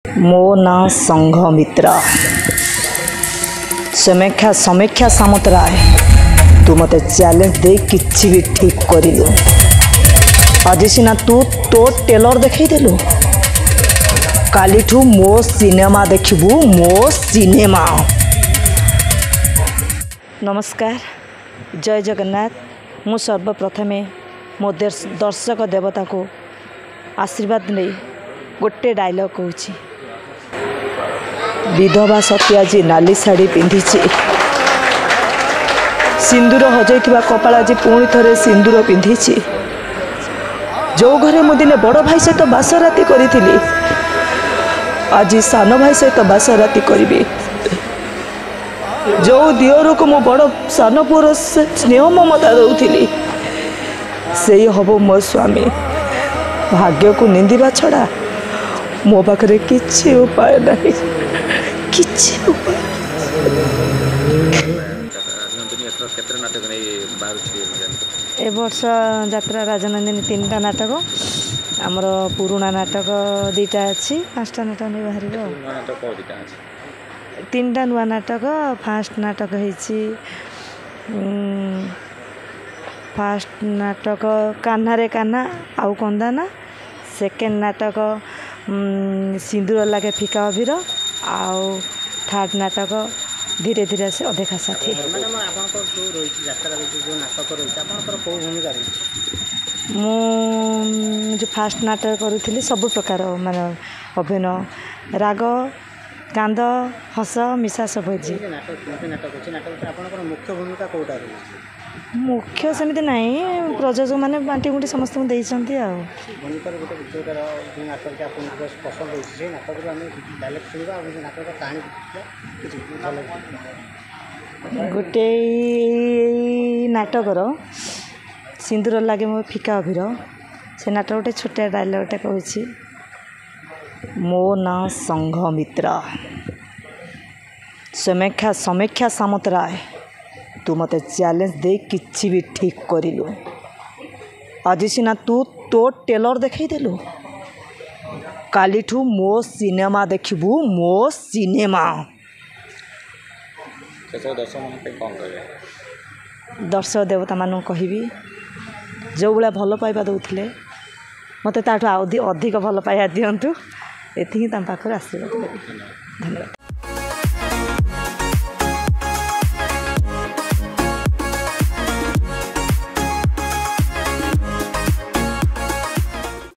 मो ना संघमित्र समीक्षा सामंतराय तू मत चैलेंज दे किछि भी ठीक करिलु। आज सीना तू तो टेलर देखदेलु कालीठू मो सिनेमा देखिबू मो सिनेमा। नमस्कार जय जगन्नाथ। मु सर्वप्रथमे मो दर्शक देवता को आशीर्वाद नहीं गोटे डायलॉग कहूँ। विधवा सत्याजी नाली शाढ़ी पिंधि सिंदूर हजई कपाल आज पुणी थे सिंदूर पिंधि। जो घरे मु दिने बड़ भाई सहित बासराती करी आज सान भाई सहित बासराती करी। जो दियर को मो बड़ सान पुर स्नेह ममता दौली से हम मो स्वामी। भाग्य को निंदिबा छड़ा मो पाखे किसी उपाय नहीं किसी उपाय। ए वर्ष यात्रा राजनंदिनी 3टा नाटक आमर पुराणा नाटक 2टा अच्छी 5टा नाटक नहीं बाहर 3टा नुआ नाटक। फास्ट नाटक फास्ट नाटक कान्हा रे कान्हा आउ कंदाना। सेकेंड नाटक सिंदूर लागे फिका अभिर आउ थर्ड नाटक धीरे धीरे से अधेखा साथी। जो फास्ट नाटक करूँ सब प्रकार माने अभिनय राग कांद हस मिशा सब होती। मुख्य सेमती नहीं प्रयोजक मैंने बांटी गुंटी समस्त देती गोटे नाटकर सिंदूर लगे मो फिका अभिर से नाटक गोटे छोटिया डायलॉगटे कहूँ। मो ना संघमित्र समीक्षा सामंतराय तू मत चैलेंज दे किछि भी ठीक करिलु। आज सीना तू तो टेलर देखदेलु कालीठू मो सिनेमा देखिबू मो सिनेमा। दर्शक देवता मानू कहबी जो भाया भल पाइबा दौले मत ताठू अधिक भल पाइबा दिंतु। एति पाखर आशीर्वाद। धन्यवाद।